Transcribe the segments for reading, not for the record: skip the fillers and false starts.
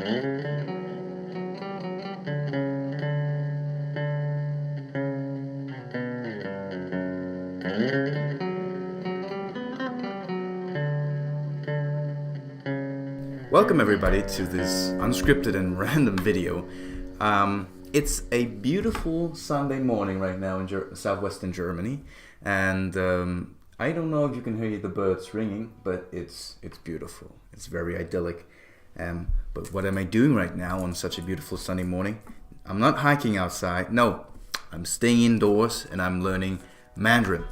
Welcome everybody to this unscripted and random video. It's a beautiful Sunday morning right now in southwestern Germany, and I don't know if you can hear the birds ringing, but it's beautiful. It's very idyllic. But what am I doing right now on such a beautiful sunny morning? I'm not hiking outside. No, I'm staying indoors and I'm learning Mandarin.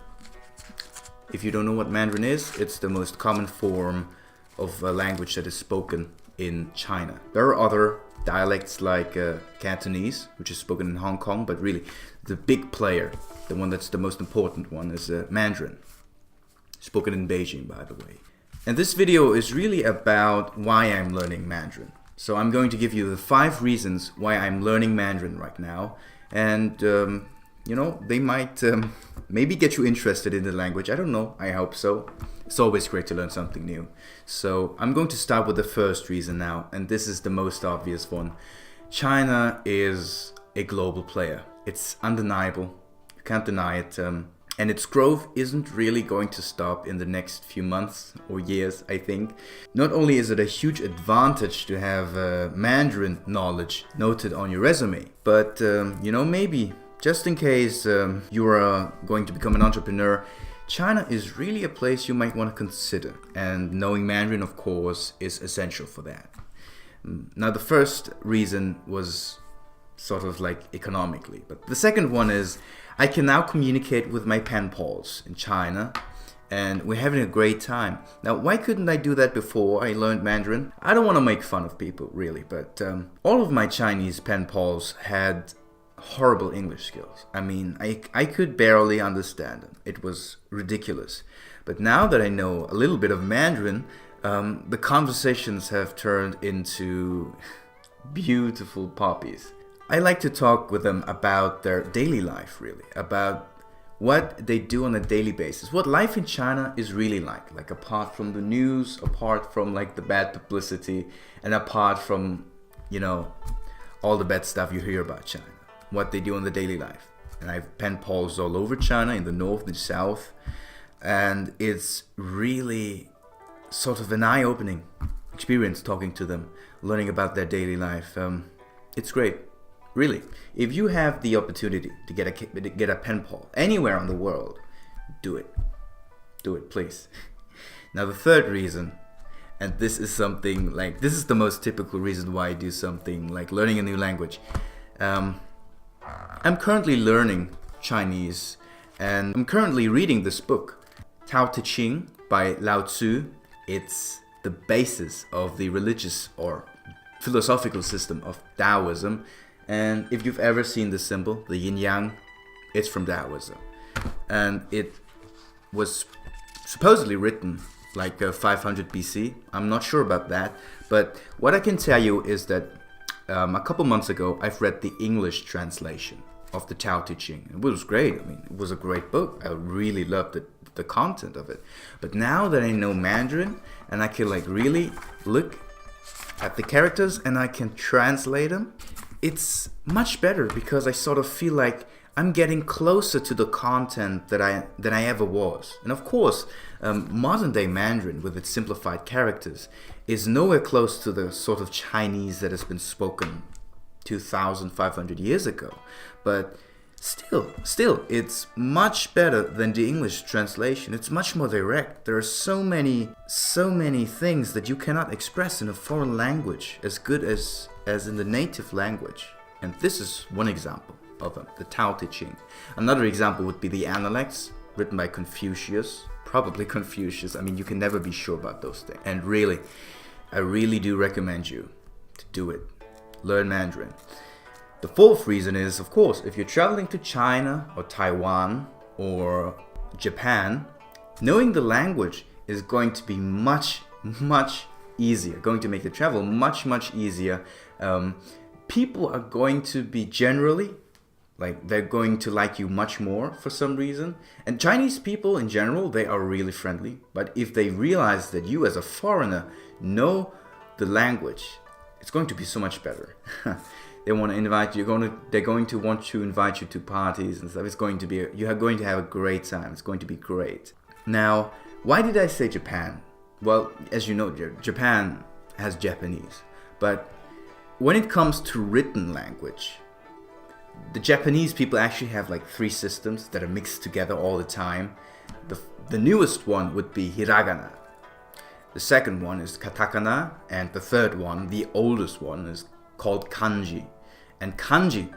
If you don't know what Mandarin is, it's the most common form of a language that is spoken in China. There are other dialects like Cantonese, which is spoken in Hong Kong, but really the big player, the one that's the most important one, is Mandarin, spoken in Beijing, by the way. And this video is really about why I'm learning Mandarin. So I'm going to give you the 5 reasons why I'm learning Mandarin right now, and you know, they might maybe get you interested in the language. I don't know, I hope so. It's always great to learn something new. So I'm going to start with the first reason now, and this is the most obvious one. China is a global player. It's undeniable. You can't deny it. And its growth isn't really going to stop in the next few months or years, I think. Not only is it a huge advantage to have Mandarin knowledge noted on your resume, but you know, maybe just in case you are going to become an entrepreneur, China is really a place you might want to consider, and knowing Mandarin, of course, is essential for that. Now, the first reason was sort of like economically, but the second one is I can now communicate with my pen pals in China, and we're having a great time. Now, why couldn't I do that before I learned Mandarin? I don't want to make fun of people, really, but all of my Chinese pen pals had horrible English skills. I mean, I could barely understand them. It was ridiculous. But now that I know a little bit of Mandarin, the conversations have turned into beautiful poppies. I like to talk with them about their daily life, really, about what they do on a daily basis, what life in China is really like apart from the news, apart from like the bad publicity, and apart from, you know, all the bad stuff you hear about China. What they do in the daily life. And I have pen pals all over China, in the north, the south, and it's really sort of an eye-opening experience talking to them, learning about their daily life. It's great, really. If you have the opportunity to get a pen pal anywhere in the world, do it. Do it, please. Now the third reason, and this is something like, this is the most typical reason why I do something like learning a new language. I'm currently learning Chinese, and I'm currently reading this book, Tao Te Ching by Lao Tzu. It's the basis of the religious or philosophical system of Taoism, and if you've ever seen the symbol, the yin-yang, it's from Taoism. And it was supposedly written like 500 BC. I'm not sure about that, but what I can tell you is that a couple months ago, I've read the English translation of the Tao Te Ching. It was great. I mean, it was a great book. I really loved the content of it. But now that I know Mandarin and I can like really look at the characters and I can translate them, it's much better because I sort of feel like I'm getting closer to the content than I ever was. And of course, modern day Mandarin with its simplified characters is nowhere close to the sort of Chinese that has been spoken 2,500 years ago. But still, it's much better than the English translation. It's much more direct. There are so many things that you cannot express in a foreign language as good as in the native language. And this is one example of them, the Tao Te Ching. Another example would be the Analects, written by Confucius. Probably Confucius. I mean, you can never be sure about those things. And really, I really do recommend you to do it. Learn Mandarin. The fourth reason is, of course, if you're traveling to China or Taiwan or Japan, knowing the language is going to be much easier, going to make the travel much easier. People are going to be generally like, they're going to like you much more for some reason. And Chinese people in general, they are really friendly. But if they realize that you as a foreigner know the language, it's going to be so much better. They want to invite you. They're going to want to invite you to parties and stuff. It's going to be. You are going to have a great time. It's going to be great. Now, why did I say Japan? Well, as you know, Japan has Japanese, but when it comes to written language, the Japanese people actually have like 3 systems that are mixed together all the time. The newest one would be hiragana. The second one is katakana, and the third one, the oldest one, is called kanji. And kanji,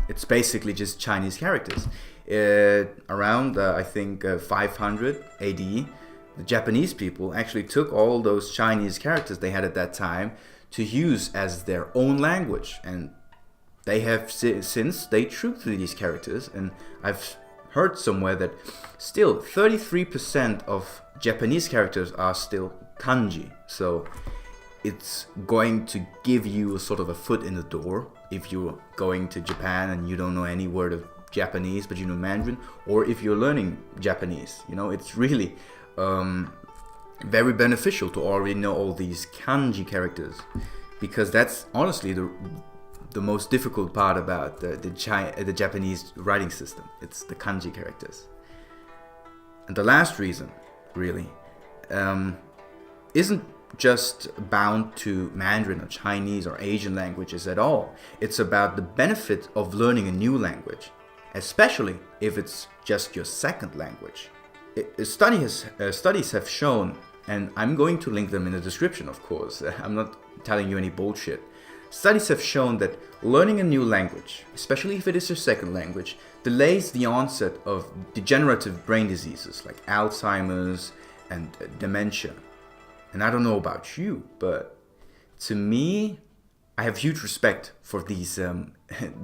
it's basically just Chinese characters. Around, I think, 500 AD, the Japanese people actually took all those Chinese characters they had at that time to use as their own language. And they have since stayed true to these characters. And I've heard somewhere that still 33% of Japanese characters are still kanji. So it's going to give you a sort of a foot in the door if you're going to Japan and you don't know any word of Japanese but you know Mandarin, or if you're learning Japanese. You know, it's really very beneficial to already know all these kanji characters, because that's honestly the most difficult part about the Japanese writing system. It's the kanji characters. And the last reason, really, isn't just bound to Mandarin or Chinese or Asian languages at all. It's about the benefit of learning a new language, especially if it's just your second language. Studies have shown, and I'm going to link them in the description, of course. I'm not telling you any bullshit. Studies have shown that learning a new language, especially if it is your second language, delays the onset of degenerative brain diseases like Alzheimer's and dementia. And I don't know about you, but to me, I have huge respect for these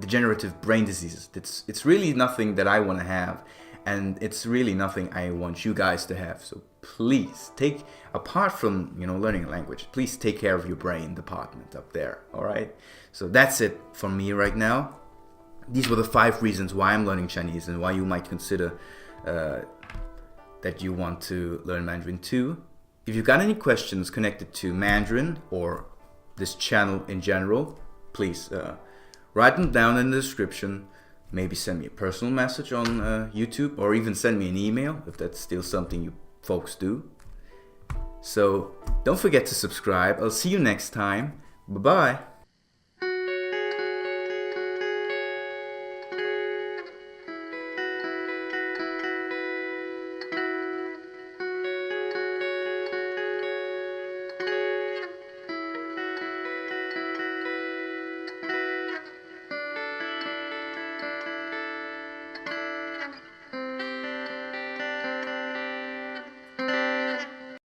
degenerative brain diseases. It's really nothing that I want to have, and it's really nothing I want you guys to have. So please apart from learning a language, please take care of your brain department up there. All right. So that's it from me right now. These were the 5 reasons why I'm learning Chinese and why you might consider that you want to learn Mandarin too. If you've got any questions connected to Mandarin or this channel in general, please write them down in the description. Maybe send me a personal message on YouTube, or even send me an email if that's still something you folks do. So don't forget to subscribe. I'll see you next time. Bye-bye.